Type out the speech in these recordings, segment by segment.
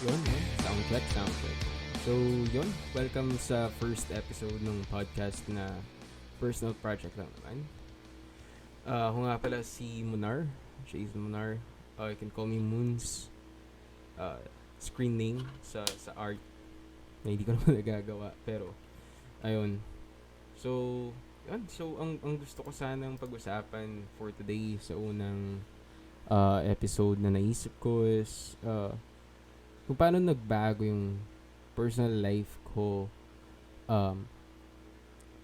Yun. Sound check. So, yun. Welcome sa first episode ng podcast na personal project lang naman. Ako nga pala si Munar. Siya is Munar. You can call me Moons. Uh, Screen name sa art na hindi ko naman nagagawa. Pero, ayun. So, yun. So, ang gusto ko sanang pag-usapan for today sa unang episode na naisip ko is kung paano nagbago yung personal life ko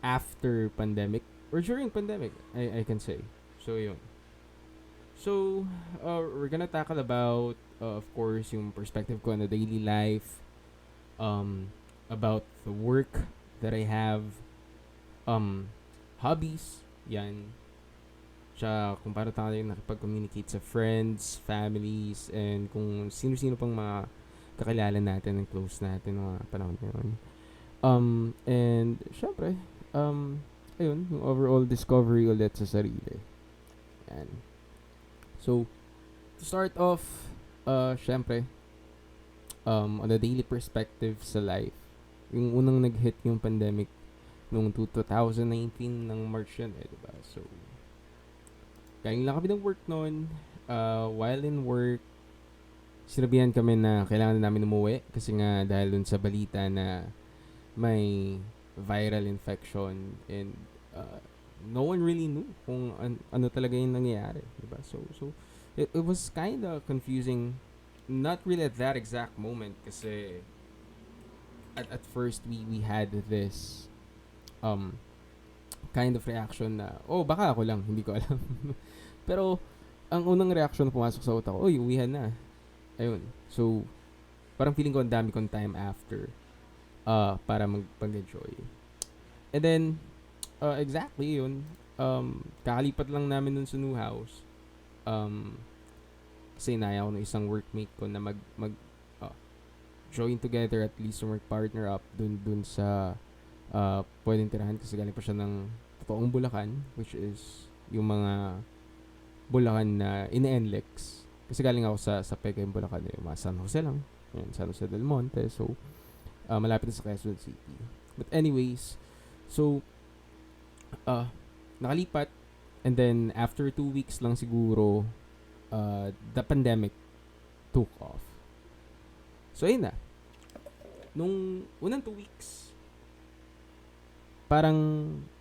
after pandemic or during pandemic, I can say. So, yun. So, we're gonna tackle about, of course, yung perspective ko on the daily life, about the work that I have, hobbies, yan. Tsaka kung paano tayo nakipag-communicate sa friends, families, and kung sino-sino pang mga kakilala natin and close natin mga panahon na yun. And syempre, ayun, yung overall discovery ulit sa sarili. Yan. So, to start off, syempre, on a daily perspective sa life, yung unang nag-hit yung pandemic noong 2019 ng March yun diba? So, galing lang kami ng work noon. While in work, sinabihan kami na kailangan na namin umuwi kasi nga dahil dun sa balita na may viral infection and no one really knew kung ano talaga yung nangyayari, diba? So it was kind of confusing, not really at that exact moment kasi at first we had this kind of reaction na baka ako lang, hindi ko alam. Pero ang unang reaction na pumasok sa utak ko, uwihan na. Ayun. So, parang feeling ko ang dami kong time after para mag-enjoy. And then, exactly yun. Kakalipat lang namin dun sa new house. Kasi inaya ko ng isang workmate ko na join together, at least mag-partner up dun sa pwedeng tirahan kasi galing pa siya ng totoong Bulacan, which is yung mga Bulacan na ine-NLEX. Kasi galing ako sa Pega yung Bulacan, yung mga San Jose lang. Yan, San Jose del Monte. So, malapit na sa Quezon City. But anyways, so, nakalipat. And then, after 2 weeks lang siguro, the pandemic took off. So, ayun na. Nung unang 2 weeks, parang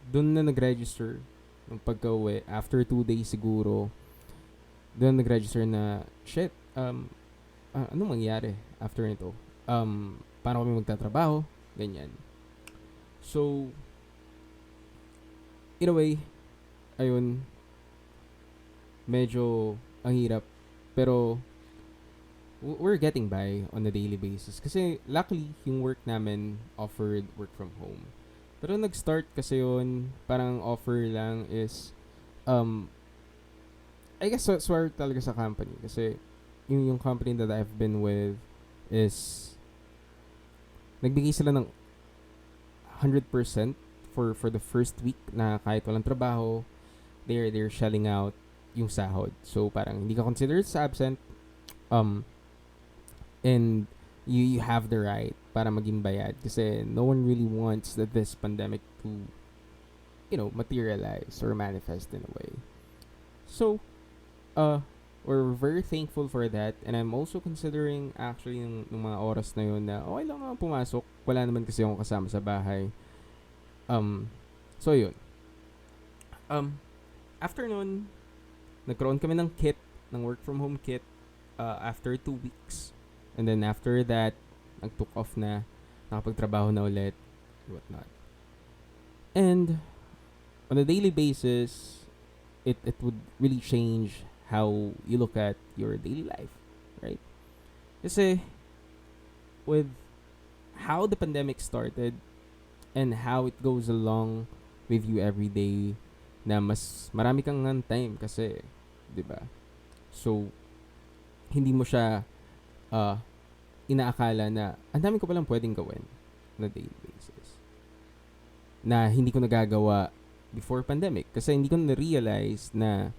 doon na nag-register ng pagka-uwi. After 2 days siguro, doon nag-register na, shit, anong mangyari after nito? Paano kami magtatrabaho? Ganyan. So, in a way, ayun, medyo ang hirap. Pero, we're getting by on a daily basis. Kasi, luckily, yung work namin offered work from home. Pero nag-start kasi yun, parang offer lang is, I guess swear talaga sa company. Kasi, yung company that I've been with is, nagbigay sila ng 100% for the first week na kahit walang trabaho, they're shelling out yung sahod. So, parang hindi ka considered sa absent, and you have the right para maging bayad kasi no one really wants that this pandemic to materialize or manifest in a way. So we're very thankful for that, and I'm also considering actually ng mga oras na yun na okay lang naman pumasok, wala naman kasi akong kasama sa bahay. So yun, after nun nagkaroon kami ng kit, ng work from home kit, after 2 weeks. And then after that, nag-took off na, nakapagtrabaho na ulit, whatnot. And on a daily basis, it would really change how you look at your daily life, right? Kasi with how the pandemic started and how it goes along with you every day, na mas marami kang time kasi, 'di ba? So hindi mo siya inaakala na ang dami ko palang pwedeng gawin na daily basis na hindi ko nagagawa before pandemic kasi hindi ko na-realize na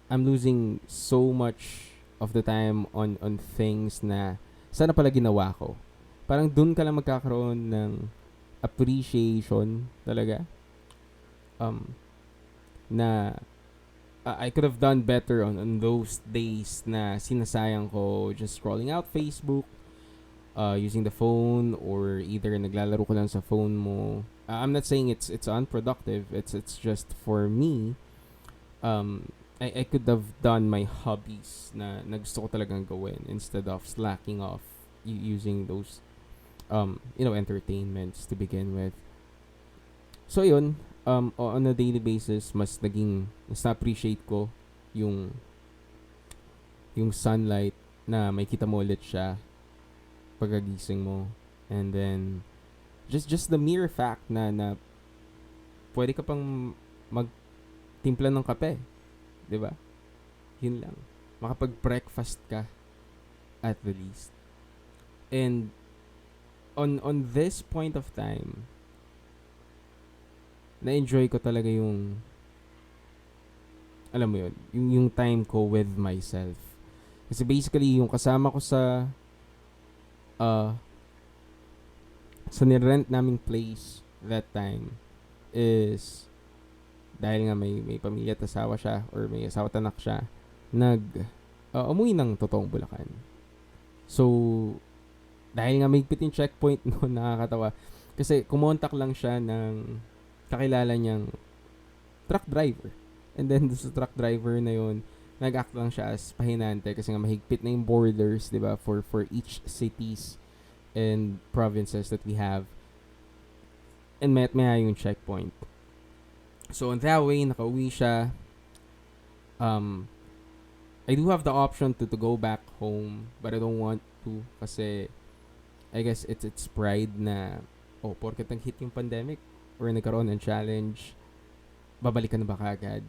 I'm losing so much of the time on things na sana pala ginawa ko. Parang dun ka lang magkakaroon ng appreciation talaga. Um, na I could have done better on those days na sinasayang ko just scrolling out Facebook, using the phone, or either naglalaro ko lang sa phone mo. I'm not saying it's unproductive. It's just for me. I could have done my hobbies na gusto ko talagang gawin instead of slacking off using those entertainments to begin with. So yun, on a daily basis mas na-appreciate ko yung yung sunlight na may kita mo ulit siya pagkagising mo. And then just the mere fact na pwede ka pang magtimpla ng kape, 'di ba? Yun lang. Makapag-breakfast ka at the least. And on this point of time, na-enjoy ko talaga yung alam mo yun, yung time ko with myself. Kasi basically, yung kasama ko sa nirent naming place that time is dahil nga may pamilya at asawa siya or may asawa at anak siya, umuwi ng totoong Bulacan. So, dahil nga may pitin checkpoint noon, nakakatawa. Kasi kumontak lang siya ng kakilala niyang truck driver. And then sa truck driver na yun, nag-act lang siya as pahinante kasi nga mahigpit na yung borders, 'di ba, for each cities and provinces that we have. And may yung checkpoint. So on that way, nakauwi siya. I do have the option to go back home, but I don't want to kasi I guess it's pride na porket nang hit yung pandemic or nagkaroon ng challenge, babalik ka na ba kagad?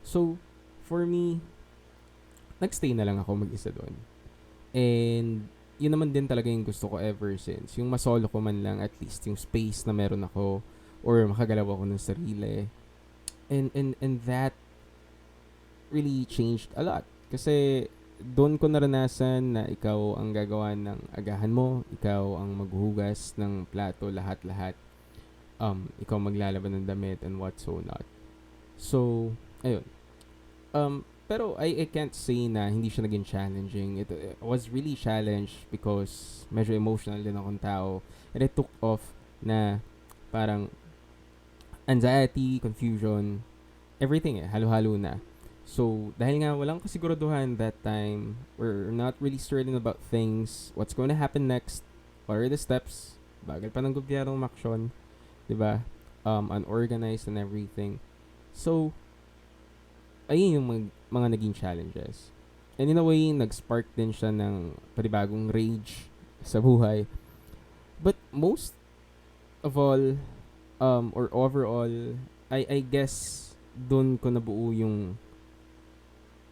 So, for me, nagstay na lang ako mag-isa doon. And, yun naman din talaga yung gusto ko ever since. Yung masolo ko man lang, at least yung space na meron ako or makagalaw ako ng sarili. And that really changed a lot. Kasi, doon ko naranasan na ikaw ang gagawa ng agahan mo, ikaw ang maghuhugas ng plato, lahat-lahat. Ikaw maglalaban ng damit and what so not. So, ayun. Pero I can't say na hindi siya naging challenging. It was really challenged because medyo emotional din akong tao. And it took off na parang anxiety, confusion, everything halo-halo na. So, dahil nga walang kasiguraduhan that time, we're not really certain about things, what's going to happen next, what are the steps, bagal pa ng gobyernong maksyon, 'di ba? Unorganized and everything. So, ayun yung mga naging challenges. And in a way, nag-spark din siya ng panibagong rage sa buhay. But most of all, or overall, I guess, doon ko nabuo yung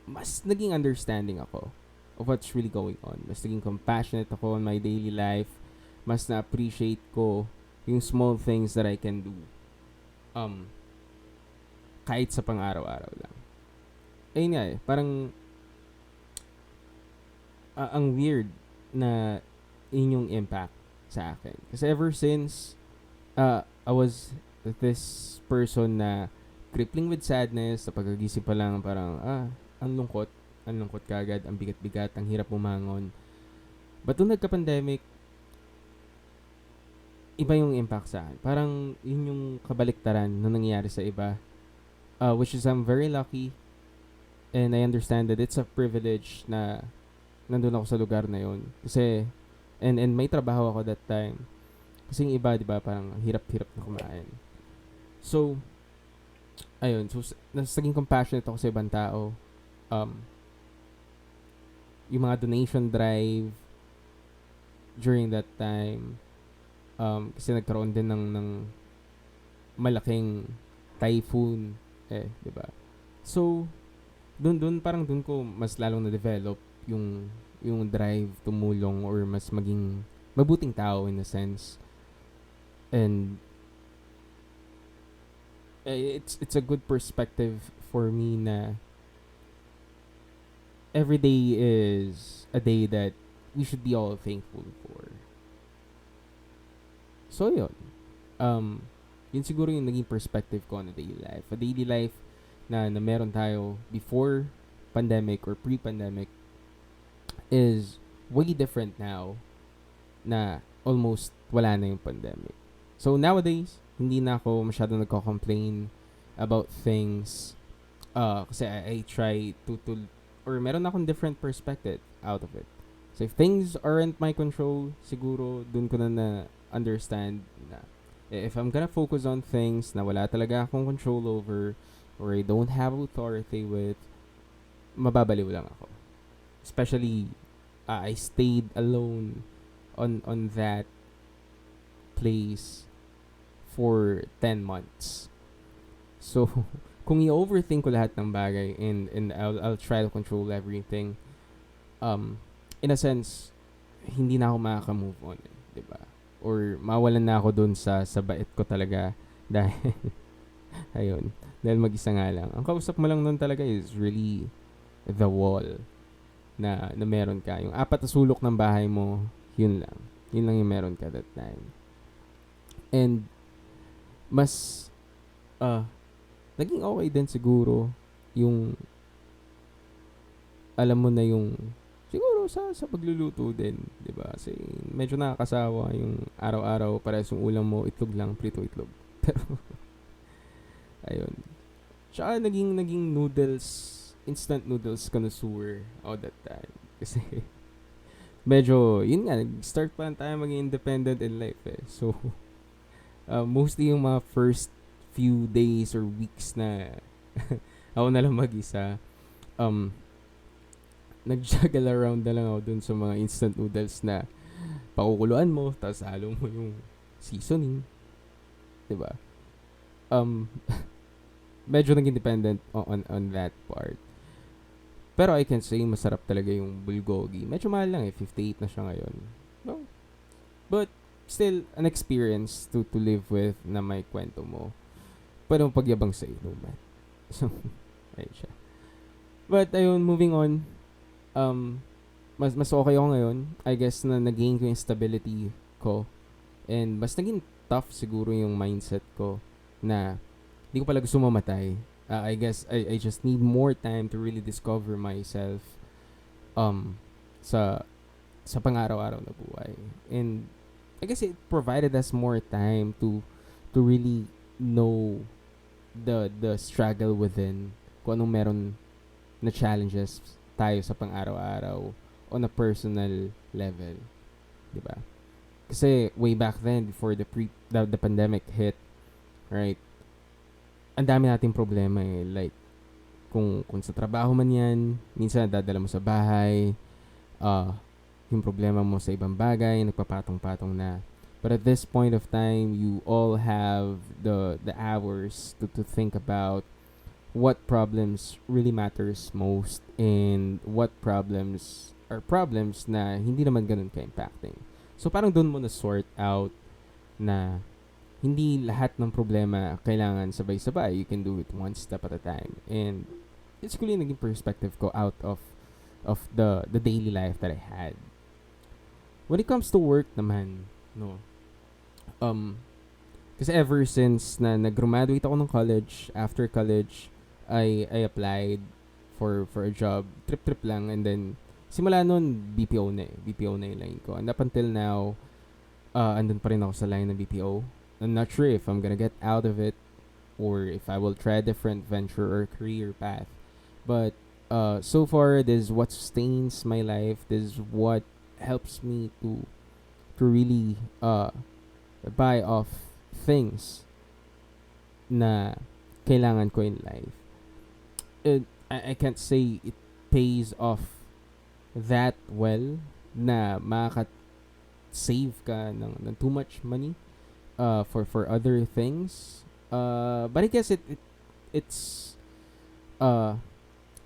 mas naging understanding ako of what's really going on. Mas naging compassionate ako in my daily life. Mas na-appreciate ko yung small things that I can do. Kahit sa pang-araw-araw lang. Ayun nga parang ang weird na inyong impact sa akin. Kasi ever since I was this person na crippling with sadness, sa pagkagising pa lang parang ang lungkot kagad, ang bigat-bigat, ang hirap bumangon. But nung nagka-pandemic, iba yung impact sa akin. Parang yun yung kabaliktaran na nangyayari sa iba. Which is I'm very lucky and I understand that it's a privilege na nandun ako sa lugar na yun. Kasi, and may trabaho ako that time. Kasi yung iba, di ba, parang hirap-hirap na kumain. So, ayun. So, naging compassionate ako sa ibang tao. Yung mga donation drive during that time, kasi nagkaroon din ng malaking typhoon, di ba? So, doon ko mas lalong na-develop yung drive tumulong or mas maging mabuting tao in a sense. And it's a good perspective for me na every day is a day that we should be all thankful for. So yun. Um, yun siguro yung naging perspective ko on a daily life. A daily life na meron tayo before pandemic or pre-pandemic is way different now na almost wala na yung pandemic. So nowadays, hindi na ako masyado nagko-complain about things kasi I try to or meron akong different perspective out of it. So if things aren't my control, siguro dun ko na understand na if I'm gonna focus on things na wala talaga akong control over or I don't have authority with, mababaliw lang ako. Especially, I stayed alone on that place for 10 months. So, kung i-overthink ko lahat ng bagay and I'll try to control everything, in a sense, hindi na ako makaka-move on, di ba? Or mawalan na ako dun sa bait ko talaga dahil ayun, dahil mag-isa nga lang. Ang kausap mo lang nun talaga is really the wall na meron ka. Yung apat na sulok ng bahay mo, yun lang. Yun lang yung meron ka that time. And mas naging okay din siguro yung alam mo na yung siguro sa pagluluto din, 'di ba? Kasi medyo nakakasawa yung araw-araw parehas yung ulam mo itlog lang, prito itlog. Pero ayun. Tsaka naging noodles, instant noodles connoisseur all that time. Kasi medyo yun nga nag-start pa lang tayo maging independent in life eh. So mostly yung mga first few days or weeks na ako na lang mag-isa, nag-juggle around na lang ako dun sa mga instant noodles na pakukuluan mo, tapos halo mo yung seasoning. Diba? Medyo naging dependent on that part. Pero I can say, masarap talaga yung bulgogi. Medyo mahal lang eh, 58 na siya ngayon. No? But, still, an experience to live with na may kwento mo. Pwede mo pagyabang sa inuman. So, ayun siya. But, ayun, moving on. Mas okay ako ngayon. I guess na nag-gain ko yung stability ko. And mas naging tough siguro yung mindset ko na hindi ko pala gusto mamatay. I guess I just need more time to really discover myself sa pang-araw-araw na buhay. And I guess it provided us more time to really know the struggle within, kung anong meron na challenges tayo sa pang-araw-araw on a personal level, 'di ba? Kasi way back then before the pandemic hit, right? Ang dami nating problema eh, like kung sa trabaho man 'yan, minsan dadala mo sa bahay, yung problema mo sa ibang bagay, nagpapatong-patong na. But at this point of time, you all have the hours to think about what problems really matters most and what problems are problems na hindi naman ganun ka-impacting. So parang doon mo na sort out na hindi lahat ng problema kailangan sabay-sabay. You can do it one step at a time. And it's really naging perspective ko out of the daily life that I had. When it comes to work naman, no. Kasi ever since na nag-graduate ako ng college, after college, I applied for a job, trip lang, and then simula nun BPO na yung line ko. And up until now, andun pa rin ako sa line ng BPO. I'm not sure if I'm gonna get out of it or if I will try a different venture or career path. But so far, this is what sustains my life. This is what helps me to really buy off things na kailangan ko in life. I can't say it pays off that well na makaka-save ka ng too much money for other things. But I guess it's I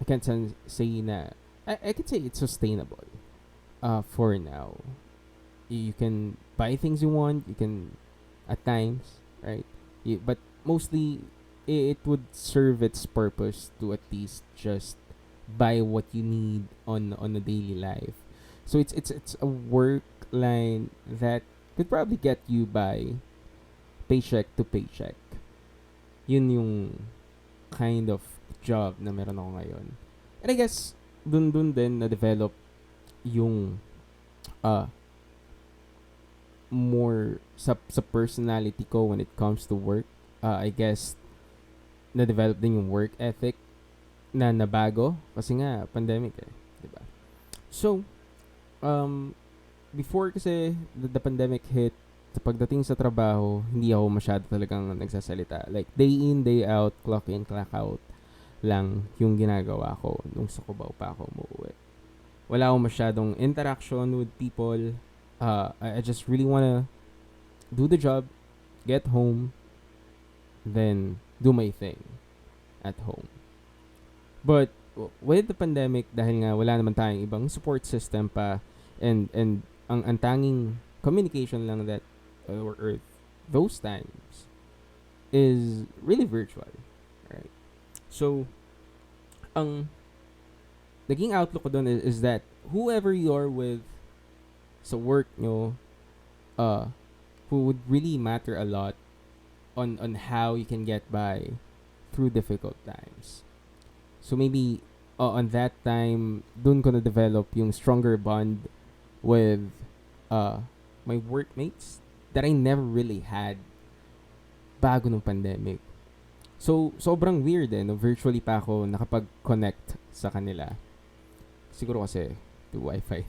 can't say na I can say it's sustainable for now. You can buy things you want, you can at times, right? But mostly it would serve its purpose to at least just buy what you need on a daily life. So it's a work line that could probably get you by paycheck to paycheck. Yun yung kind of job na meron ako ngayon. And I guess dun din na develop yung uh more sa personality ko when it comes to work. I guess na develop din yung work ethic na nabago kasi nga pandemic eh, 'di ba? So, before kasi the pandemic hit, sa pagdating sa trabaho, hindi ako masyado talagang nagsasalita. Like, day in, day out, clock in, clock out lang yung ginagawa ko nung sa Cubao pa ako umuwi. Wala akong masyadong interaction with people. I just really wanna do the job, get home, then do my thing at home. But with the pandemic, dahil nga wala naman tayong ibang support system pa, and ang tanging communication lang that or those times is really virtual, right? So ang naging outlook ko doon is that whoever you're with sa work nyo, who would really matter a lot on how you can get by through difficult times. So maybe on that time, dun ko na develop yung stronger bond with my workmates that I never really had bago nung pandemic. So, sobrang weird no? Virtually pa ako nakapag-connect sa kanila. Siguro kasi to Wi-Fi.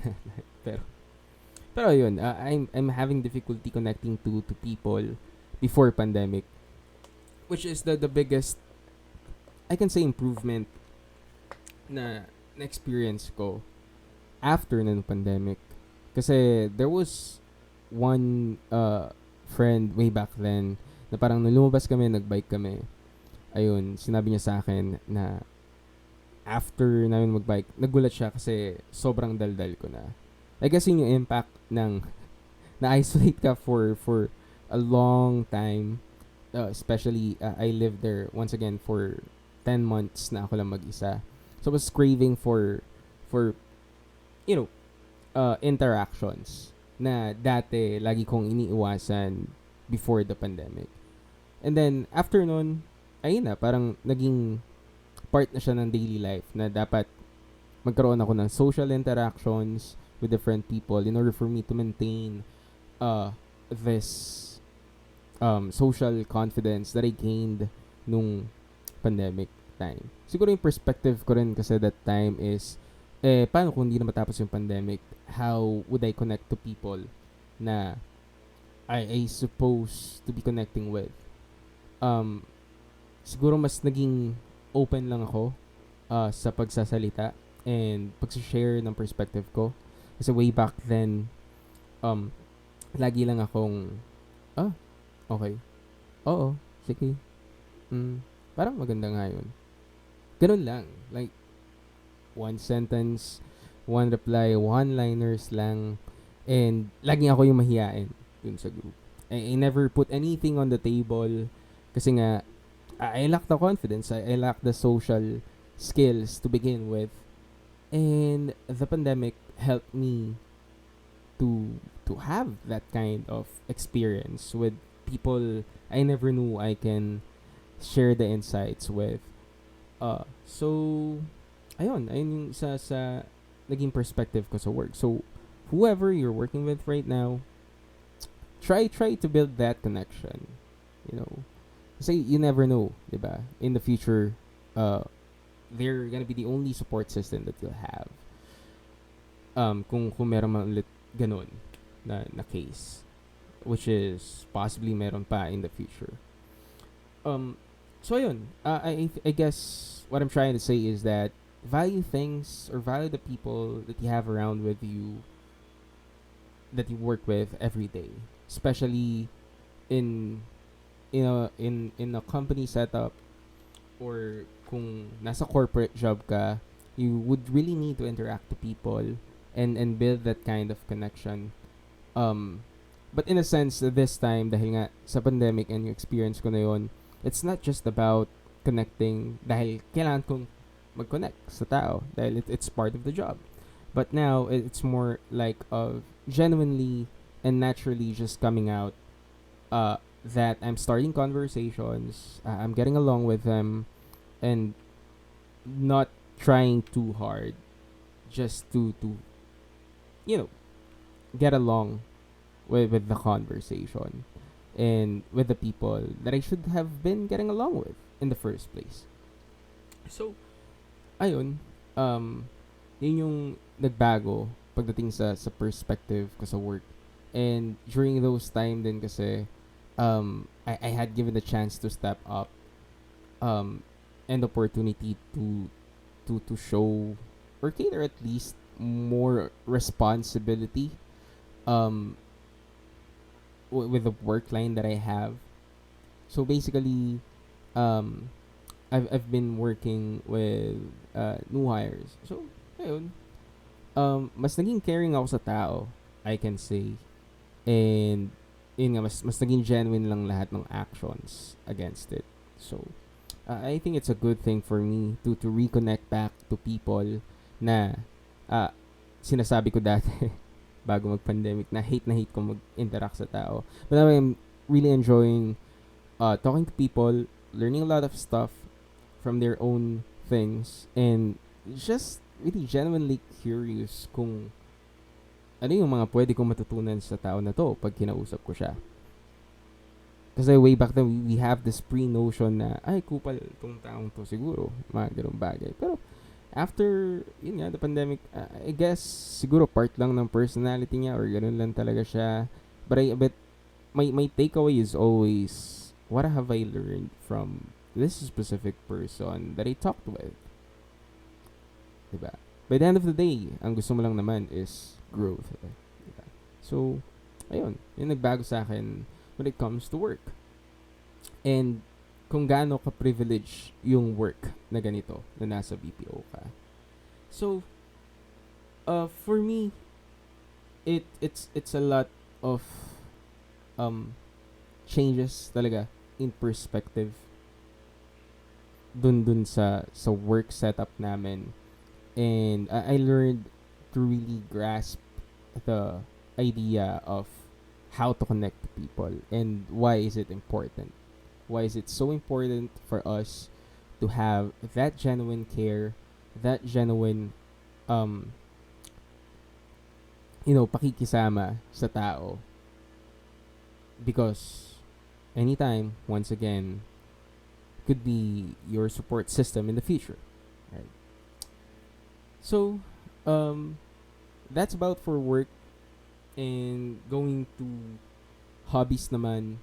pero yun, I'm having difficulty connecting to people before pandemic, which is the biggest, I can say, improvement na experience ko after ng pandemic. Kasi there was one friend way back then na parang nung lumabas kami, nagbike kami. Ayun, sinabi niya sa akin na after namin magbike, nagulat siya kasi sobrang daldal ko na. I guess yun yung impact ng na-isolate ka for a long time. Especially, I lived there once again for 10 months na ako lang mag-isa. So I was craving for you know, interactions na dati lagi kong iniiwasan before the pandemic. And then after nun, ayun na, parang naging part na siya ng daily life na dapat magkaroon ako ng social interactions with different people in order for me to maintain this social confidence that I gained nung pandemic time. Siguro yung perspective ko rin kasi that time is, paano kung hindi na matapos yung pandemic? How would I connect to people na I supposed to be connecting with? Siguro mas naging open lang ako sa pagsasalita and pag-share ng perspective ko. Kasi way back then, lagi lang akong, okay. Oo, sige. Parang maganda nga yun. Ganun lang. Like, one sentence, one reply, one-liners lang. And laging ako yung mahiyain dun sa group. I never put anything on the table kasi nga, I lack the confidence. I lack the social skills to begin with. And the pandemic helped me to have that kind of experience with people I never knew I can share the insights with. So ayun yung sa naging perspective ko sa work. So whoever you're working with right now, try to build that connection. You know, kasi you never know, diba? In the future, they're gonna be the only support system that you'll have. Kung meron man ulit ganun na case, which is possibly meron pa in the future. So ayun, I guess what I'm trying to say is that value things or value the people that you have around with you, that you work with every day, especially in a company setup, or kung nasa corporate job ka, you would really need to interact to people and build that kind of connection. But in a sense, this time, dahil nga sa pandemic and yung experience ko na yun, it's not just about connecting dahil kailangan kong mag-connect sa tao dahil it's part of the job. But now it's more like of genuinely and naturally just coming out that I'm starting conversations, I'm getting along with them, and not trying too hard just to you know get along with the conversation and with the people that I should have been getting along with in the first place. So, ayun, yun yung nagbago pagdating sa perspective ko sa work. And during those time din kasi, I had given the chance to step up um, and opportunity to show or cater at least more responsibility um, with the work line that I have. So basically, um, I've been working with new hires. So, ayun. Mas naging caring ako sa tao, I can say. And, yun nga, mas naging genuine lang lahat ng actions against it. So, I think it's a good thing for me to reconnect back to people na uh, sinasabi ko dati bago mag-pandemic na hate ko mag-interact sa tao. But now I'm really enjoying talking to people, learning a lot of stuff from their own things, and just really genuinely curious kung ano yung mga pwede kong matutunan sa tao na to pag kinausap ko siya. Kasi way back then, we have this pre-notion na, ay, kupal tong taong to siguro. Mga ganun bagay. Pero, after, yun nga, the pandemic, I guess, siguro part lang ng personality niya or ganun lang talaga siya. But my takeaway is always, what have I learned from this specific person that I talked with? Diba? By the end of the day, ang gusto mo lang naman is growth. Diba? So, ayun, yung nagbago sa akin when it comes to work. And kung gaano ka-privilege yung work na ganito, na nasa BPO ka. So, for me, it's a lot of changes talaga in perspective dun sa work setup namin. And I learned to really grasp the idea of how to connect to people and why is it important. Why is it so important for us to have that genuine care, that genuine pakikisama sa tao. Because anytime, once again, could be your support system in the future. Right? So, that's about for work. And going to hobbies naman,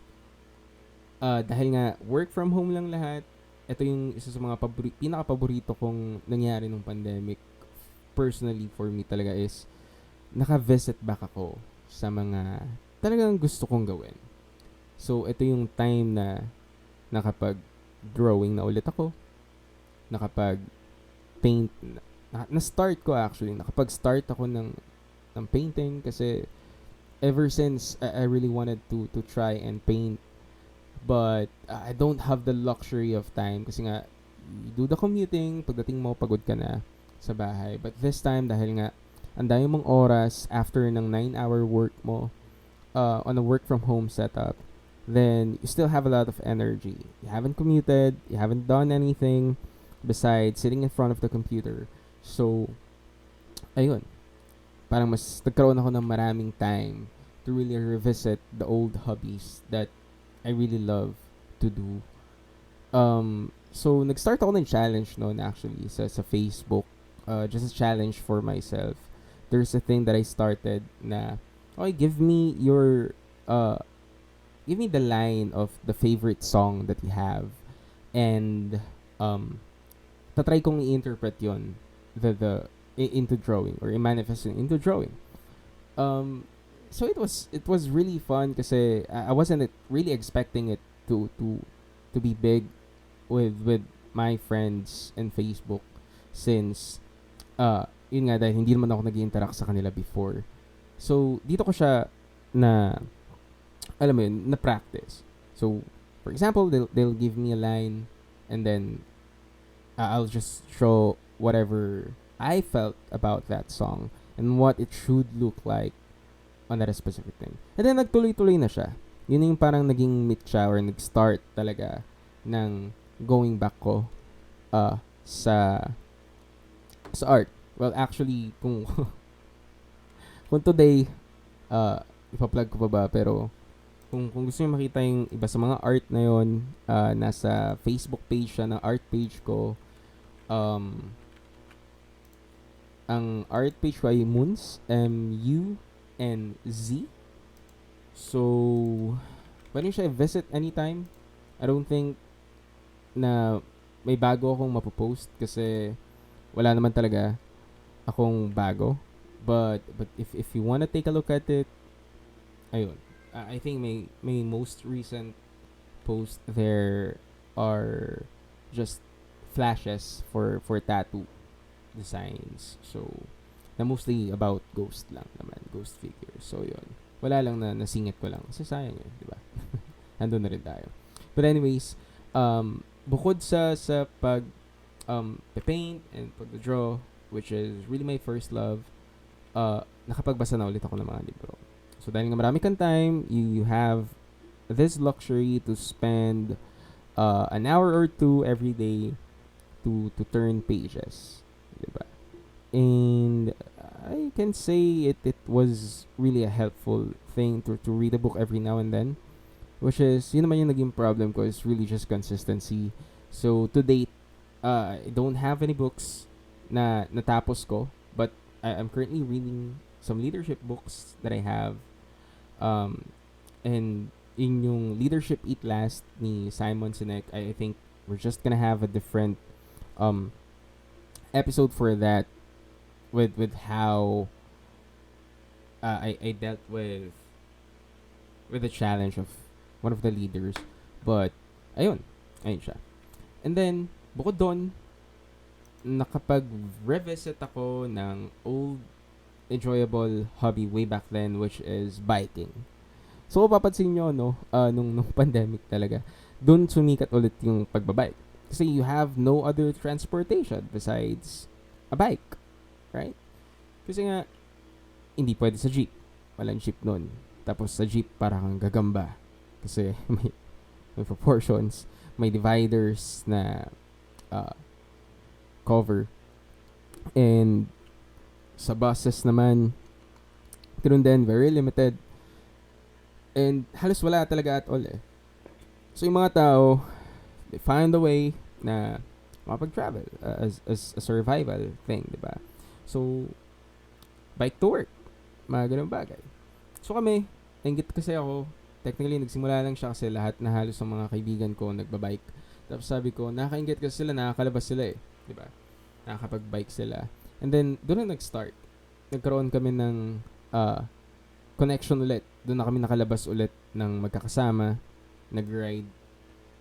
dahil nga work from home lang lahat, ito yung isa sa mga pinaka-paborito kong nangyari nung pandemic. Personally, for me talaga is, naka-visit back ako sa mga talagang gusto kong gawin. So, ito yung time na nakapag-drawing na ulit ako, nakapag-paint, na-start ko actually, nakapag-start ako ng painting kasi ever since I really wanted to try and paint, but I don't have the luxury of time kasi nga you do the commuting, pagdating mo pagod ka na sa bahay. But this time dahil nga ang dami mong oras after ng 9-hour work mo on a work from home setup, then you still have a lot of energy. You haven't commuted, you haven't done anything besides sitting in front of the computer. So ayun, parang mas nagkaroon ako ng maraming time to really revisit the old hobbies that I really love to do. So, nag-start ako ng challenge noon actually sa Facebook. Just a challenge for myself. There's a thing that I started na, okay, give me the line of the favorite song that you have. And, tatry kong i-interpret yun into drawing or manifesting into drawing. So it was really fun kasi I wasn't really expecting it to be big with my friends in Facebook since yun nga dahil hindi naman ako nag-interact sa kanila before. So dito ko siya na alam mo yun, na practice. So for example, they'll give me a line and then I'll just show whatever I felt about that song and what it should look like on that specific thing. And then nagtuloy-tuloy na siya. Yun yung parang naging meet siya or nag-start talaga ng going back ko sa art. Well, actually, kung kung today, ipa-plug ko pa ba, pero kung gusto niyo makita yung iba sa mga art na yon, nasa Facebook page siya, na art page ko. Ang art page ko ay Moons, MUNZ. So, pwede siya visit anytime. I don't think na may bago akong mapopost kasi wala naman talaga akong bago. But if you wanna take a look at it, ayun. I think may most recent post there are just flashes for tattoo designs. So, na mostly about ghost lang naman, ghost figures. So, yun. Wala lang na nasingit ko lang. Kasi sayang yun, di ba? Nandun na rin tayo. But anyways, bukod sa pag paint and pag-draw, which is really my first love, nakapagbasa na ulit ako ng mga libro. So, dahil nga marami kang time, you have this luxury to spend an hour or two every day to turn pages. Diba? And I can say it was really a helpful thing to read a book every now and then. Which is, yun naman yung naging problem ko, is really just consistency. So, to date, I don't have any books na natapos ko. But I'm currently reading some leadership books that I have. And in yung Leadership Eat Last ni Simon Sinek, I think we're just gonna have a different episode for that with how I dealt with the challenge of one of the leaders. But ayun siya. And then bukod doon, nakapag-revisit ako ng old enjoyable hobby way back then, which is biking. So papansin nyo, no, nung pandemic talaga, doon sumikat ulit yung pagbabike. Kasi you have no other transportation besides a bike, right? Kasi nga, hindi pwede sa jeep. Walang jeep nun. Tapos sa jeep, parang gagamba. Kasi may proportions, may dividers na cover. And sa buses naman, ganoon din, very limited. And halos wala talaga at all eh. So yung mga tao, they find a way na makapag-travel as a survival thing, di ba? So, bike to work. Mga ganun bagay. So kami, nainggit kasi ako, technically nagsimula lang siya kasi lahat na halos ng mga kaibigan ko nagbabike. Tapos sabi ko, nakakainggit kasi sila, nakakalabas sila eh. Di ba? Nakakapag-bike sila. And then, doon na nag-start. Nagkaroon kami ng connection ulit. Doon na kami nakalabas ulit ng magkakasama, nag-ride.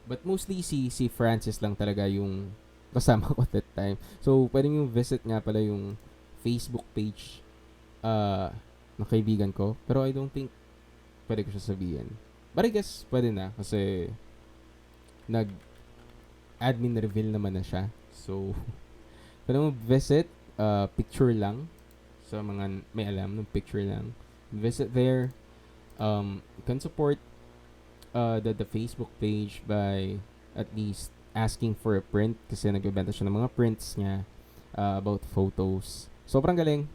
But mostly si Francis lang talaga yung kasama ko at that time. So, pwedeng yung visit nga pala yung Facebook page ng kaibigan ko. Pero I don't think pwede ko siya sabihin. But I guess pwede na kasi nag-admin reveal naman na siya. So, pwede mo visit, picture lang. So, mga may alam ng picture lang. Visit there. You can support the Facebook page by at least asking for a print kasi nagbebenta siya ng mga prints niya about photos. Sobrang galing.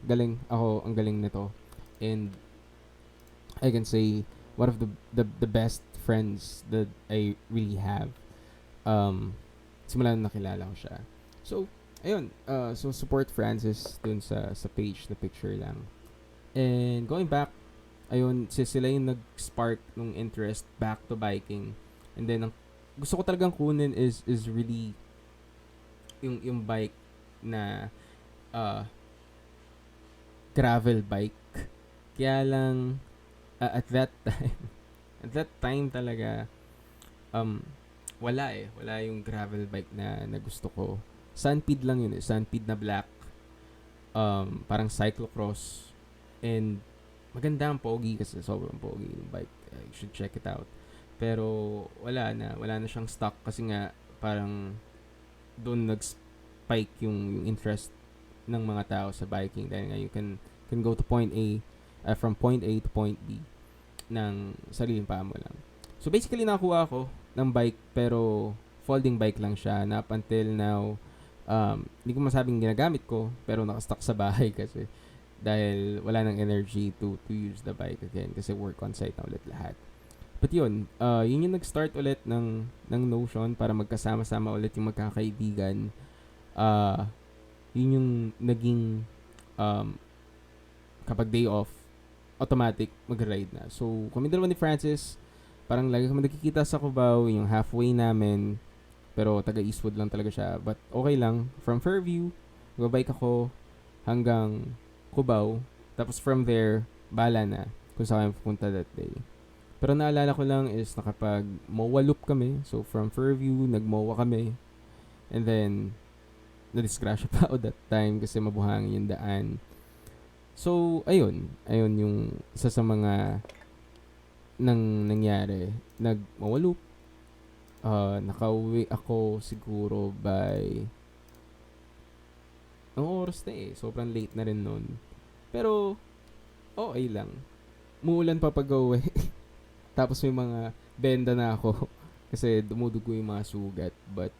Ako, ang galing nito. And I can say one of the best friends that I really have. Simula nung nakilala ko siya. So, ayun. So, support Francis dun sa page, the picture lang. And going back, ayun, sila yung nag-spark ng interest back to biking. And then, ang gusto ko talagang kunin is really yung bike na gravel bike. Kaya lang, at that time talaga, wala yung gravel bike na gusto ko. Sunpid lang yun eh. Sunpid na black. Parang cyclocross. And maganda ang pogi kasi sobrang pogi yung bike. You should check it out. Pero wala na siyang stock kasi nga parang doon spike yung interest ng mga tao sa biking dahil nga you can go to point A, from point A to point B ng sariling paa mo lang. So basically nakuha ako ng bike pero folding bike lang siya na up until now hindi ko masabing ginagamit ko pero nakastock sa bahay kasi dahil wala nang energy to use the bike again kasi work on site na ulit lahat. But yun, yun yung nag-start ulit ng Notion para magkasama-sama ulit yung magkakaibigan. Yun yung naging kapag day off, automatic mag-ride na. So, kami dalawa ni Francis, parang lagi kami nakikita sa Cubao, yung halfway namin, pero taga Eastwood lang talaga siya. But okay lang, from Fairview, magbabike ako hanggang Cubao, tapos from there, bala na kung saan kami pupunta that day. Pero naalala ko lang is nakapag MOA loop kami. So, from Fairview, nag-MOA kami. And then, na-disgrasya pa ako that time kasi mabuhangin yung daan. So, ayun. Ayun yung isa sa mga nangyari. Nag-MOA loop. Nakauwi ako siguro by ang oras na sobrang late na rin nun. Pero, okay lang. Muulan pa pag-uwi. Tapos may mga benda na ako kasi dumudugo yung mga sugat. But,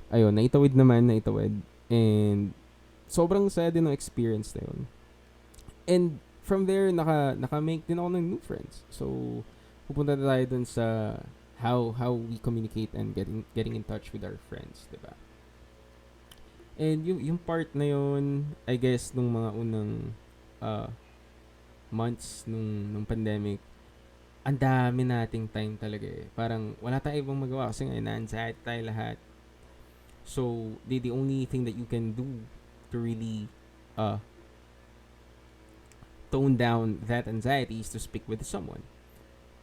ayun, naitawid. And, sobrang saya din ng experience na yun. And, from there, naka-make din ako ng new friends. So, pupunta na tayo dun sa how we communicate and getting in touch with our friends, diba? And yung part na yun, I guess, nung mga unang months nung pandemic, ang dami nating time talaga Parang wala tayong ibang magawa kasi nga na-anxiety tayo lahat. So, the only thing that you can do to really tone down that anxiety is to speak with someone.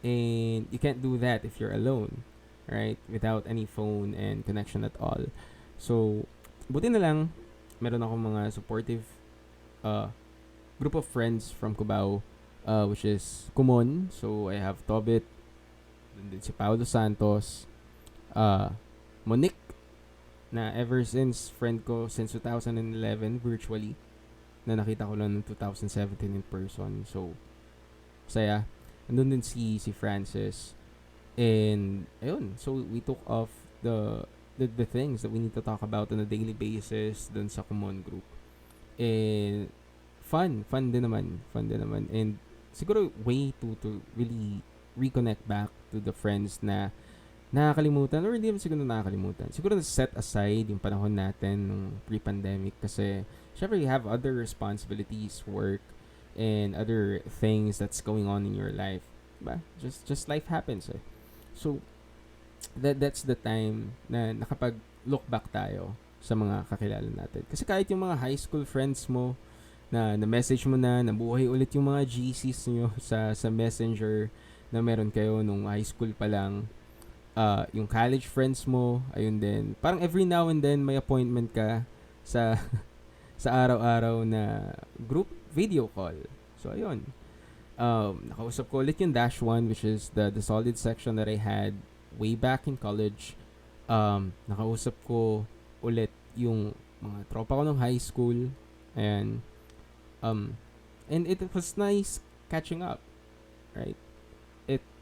And you can't do that if you're alone, right? Without any phone and connection at all. So, buti na lang, meron akong mga supportive group of friends from Cubao, which is Kumon. So, I have Tobit, then si Paolo Santos, Monique, na ever since friend ko since 2011 virtually, na nakita ko lang noong 2017 in person. So, saya. Andun din si Francis. And, ayun. So, we took off the things that we need to talk about on a daily basis dun sa Kumon group. And, fun din naman. And, siguro, way to really reconnect back to the friends na nakakalimutan, or hindi naman siguro nakakalimutan. Siguro na-set aside yung panahon natin nung pre-pandemic kasi, syempre, you have other responsibilities, work, and other things that's going on in your life. Diba? Just life happens So, that's the time na nakapag-look back tayo sa mga kakilala natin. Kasi kahit yung mga high school friends mo, na message mo na, nabuhay ulit yung mga GCs nyo sa Messenger na meron kayo nung high school pa lang. Yung college friends mo, ayun din. Parang every now and then may appointment ka sa sa araw-araw na group video call. So, ayun. Nakausap ko ulit yung Dash 1, which is the solid section that I had way back in college. Nakausap ko ulit yung mga tropa ko ng high school. And it was nice catching up, right?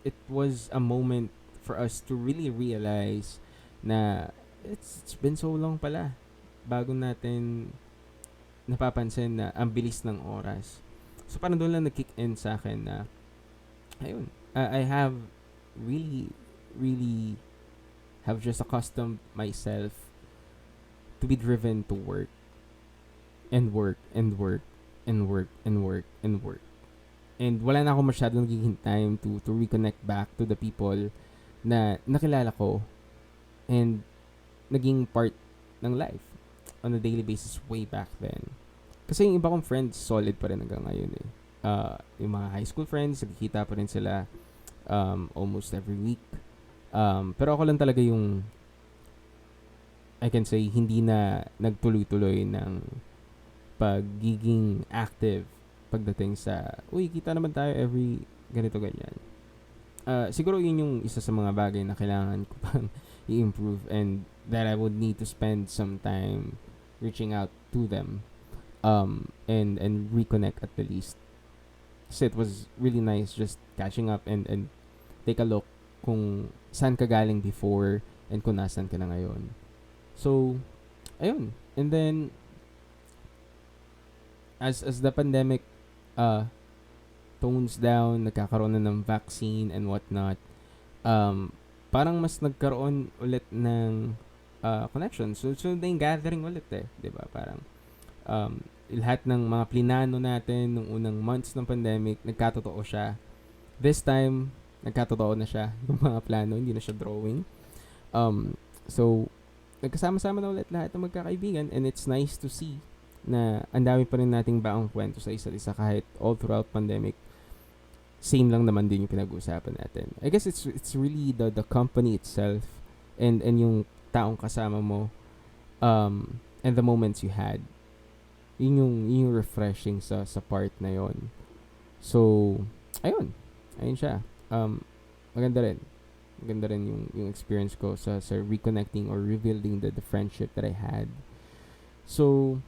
It was a moment for us to really realize na it's been so long pala bago natin napapansin na ang bilis ng oras. So, parang doon lang nag-kick in sa akin na, ayun, I have really have just accustomed myself to be driven to work. And work. And wala na ako masyadong nagiging time to reconnect back to the people na nakilala ko and naging part ng life on a daily basis way back then. Kasi yung iba kong friends, solid pa rin hanggang ngayon yung mga high school friends, nagkikita pa rin sila almost every week. Pero ako lang talaga yung, I can say, hindi na nagtuloy-tuloy ng pagiging active pagdating sa, uy, kita naman tayo every ganito, ganyan. Siguro yun yung isa sa mga bagay na kailangan ko pang i-improve and that I would need to spend some time reaching out to them, and reconnect at the least. Kasi it was really nice just catching up and take a look kung saan ka galing before and kung nasan ka na ngayon. So, ayun. And then, as the pandemic uh, tones down, nagkakaroon na ng vaccine and whatnot, parang mas nagkaroon ulit ng connection. So na yung gathering ulit eh. 'Di ba? Parang lahat ng mga plinano natin nung unang months ng pandemic, nagkatotoo siya. This time, nagkatotoo na siya. Yung mga plano, hindi na siya drawing. So, nagkasama-sama na ulit lahat ng magkakaibigan, and it's nice to see na ang dami pa rin nating baong kwento sa isa't isa kahit all throughout pandemic. Same lang naman din yung pinag-uusapan natin. I guess it's really the company itself and yung taong kasama mo, and the moments you had. Yun yung refreshing sa part na yon. So, ayun siya. Maganda rin yung experience ko sa reconnecting or rebuilding the friendship that I had. So,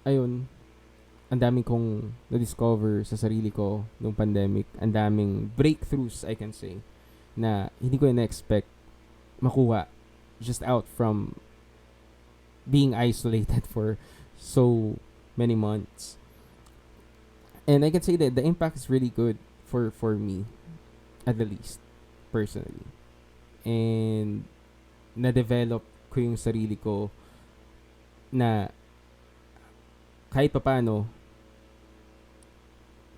ayun, ang daming kong na-discover sa sarili ko nung pandemic. Ang daming breakthroughs, I can say, na hindi ko na-expect makuha just out from being isolated for so many months. And I can say that the impact is really good for me, at the least, personally. And na-develop ko yung sarili ko na kahit papaano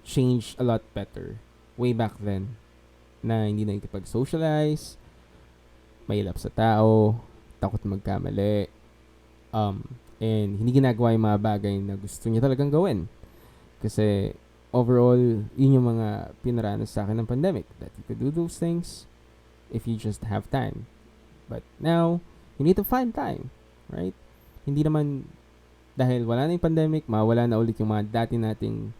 change a lot better way back then, na hindi na nakikipag-socialize, mahilap sa tao, takot magkamali, and hindi ginagawa yung mga bagay na gusto niya talagang gawin. Kasi overall, yun yung mga pinaranas sa akin ng pandemic, that you could do those things if you just have time. But now, you need to find time, right? Hindi naman dahil wala na yung pandemic, mawala na ulit yung mga dati nating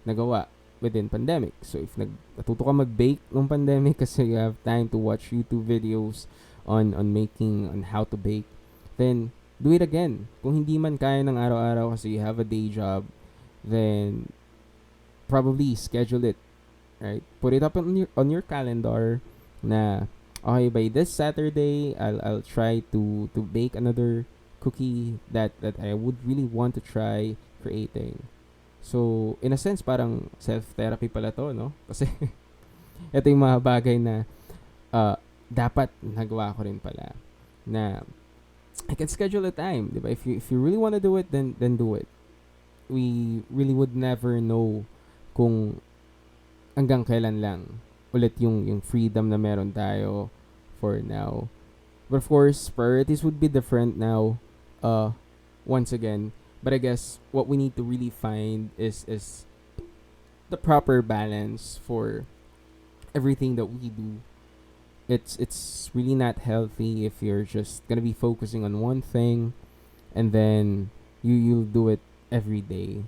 nagawa within pandemic. So if natuto ka mag-bake nung pandemic kasi you have time to watch YouTube videos on how to bake, then do it again. Kung hindi man kaya ng araw-araw kasi you have a day job, then probably schedule it, right? Put it up on your calendar na okay, by this Saturday I'll try to bake another cookie that I would really want to try creating. So, in a sense, parang self-therapy pala to, no? Kasi, ito yung mga bagay na dapat nagawa ko rin pala. Na, I can schedule a time, di ba? If you really want to do it, then do it. We really would never know kung hanggang kailan lang ulit yung freedom na meron tayo for now. But of course, priorities would be different now, once again. But I guess what we need to really find is the proper balance for everything that we do. It's really not healthy if you're just gonna be focusing on one thing and then you'll do it every day.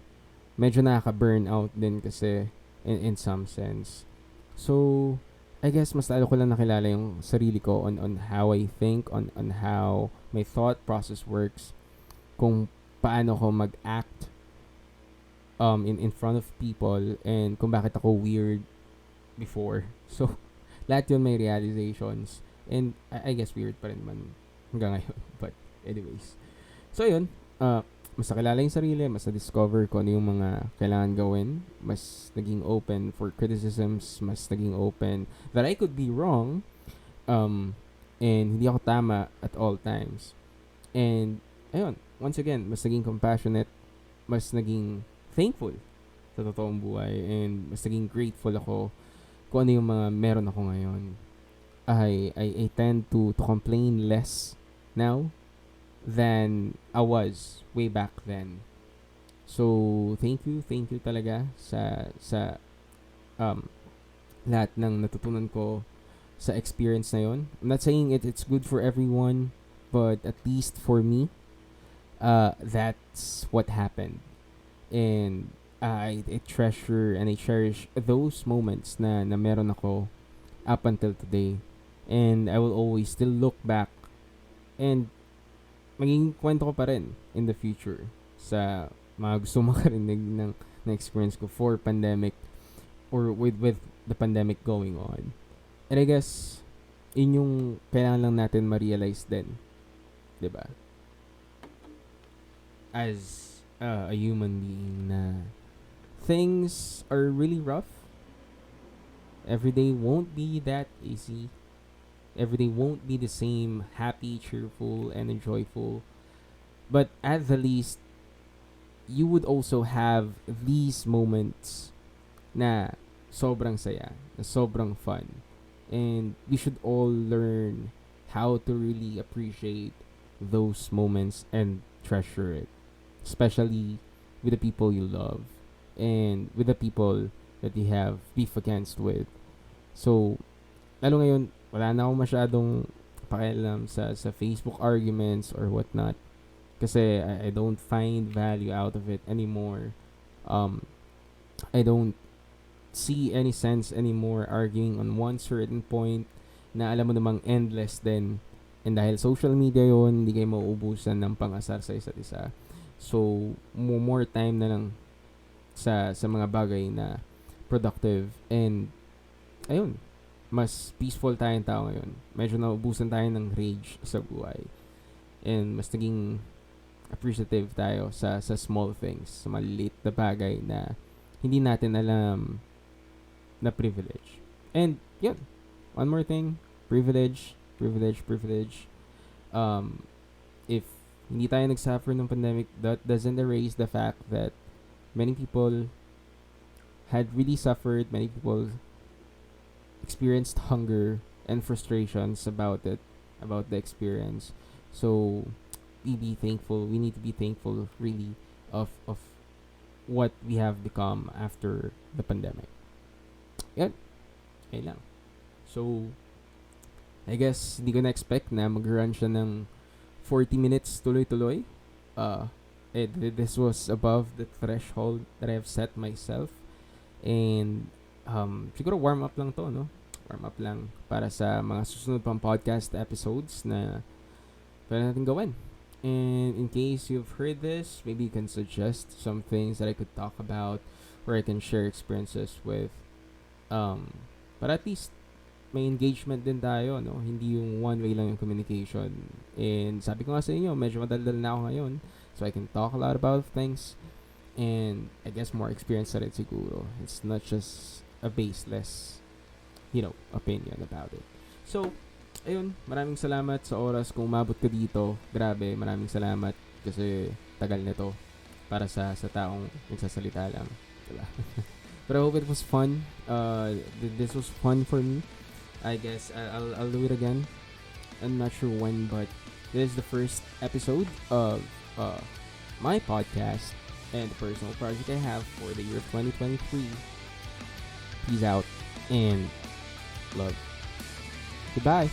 Medyo nakaka-burn out din kasi in some sense. So, I guess mas lalo ko lang nakilala yung sarili ko on how I think, on how my thought process works, kung paano ko mag-act in front of people, and kung bakit ako weird before. So, lahat yun may realizations. And I guess weird pa rin man hanggang ngayon. But anyways. So, yun. Mas nakilala yung sarili, mas na-discover ko ano yung mga kailangan gawin, mas naging open for criticisms, mas naging open that I could be wrong, and hindi ako tama at all times. And, ayun, once again, mas naging compassionate, mas naging thankful sa totoong buhay, and mas naging grateful ako kung ano yung mga meron ako ngayon. I tend to complain less now than I was way back then. So, thank you talaga sa lahat ng natutunan ko sa experience na yon. I'm not saying it's good for everyone, but at least for me, that's what happened. And I treasure and I cherish those moments na meron ako up until today. And I will always still look back and magiging kwento ko pa rin in the future sa mga gusto makarinig ng experience ko for pandemic or with the pandemic going on. And I guess, yun yung kailangan lang natin ma-realize din. 'Di ba? As a human being na things are really rough. Every day won't be that easy. Every day won't be the same happy, cheerful, and joyful. But at the least, you would also have these moments na sobrang saya, na sobrang fun. And we should all learn how to really appreciate those moments and treasure it. Especially with the people you love and with the people that you have beef against with. So, lalo ngayon, wala na akong masyadong pakialam sa Facebook arguments or whatnot. Kasi I don't find value out of it anymore. I don't see any sense anymore arguing on one certain point na alam mo namang endless din. And dahil social media yon, hindi kayo mauubusan ng pangasar sa isa't isa. So, more time na lang sa mga bagay na productive. And, ayun, mas peaceful tayong tao ngayon. Medyo naubusan tayo ng rage sa buhay. And mas naging appreciative tayo sa small things, sa maliliit na bagay na hindi natin alam na privilege. And, yun, one more thing, privilege. If hindi tayo nagsuffer ng pandemic, that doesn't erase the fact that many people had really suffered, many people experienced hunger and frustrations about it, about the experience. So, we need to be thankful really of what we have become after the pandemic. Yan. Okay lang. So, I guess, hindi ko na-expect na mag-run siya ng 40 minutes tuloy-tuloy. This was above the threshold that I have set myself. And, siguro warm up lang to, no? Warm up lang para sa mga susunod pang podcast episodes na pwede natin gawin. And in case you've heard this, maybe you can suggest some things that I could talk about or I can share experiences with. But at least, may engagement din tayo, no? Hindi yung one way lang yung communication. And sabi ko nga sa inyo, medyo madaldal na ako ngayon. So I can talk a lot about things. And I guess more experience na rin siguro. It's not just a baseless, opinion about it. So, ayun, maraming salamat sa oras kung umabot ka dito. Grabe, maraming salamat kasi tagal nito para sa taong nagsasalita lang. Diba? But I hope it was fun. This was fun for me. I guess I'll do it again. I'm not sure when, but this is the first episode of my podcast and the personal project I have for the year of 2023. Peace out and love. Goodbye.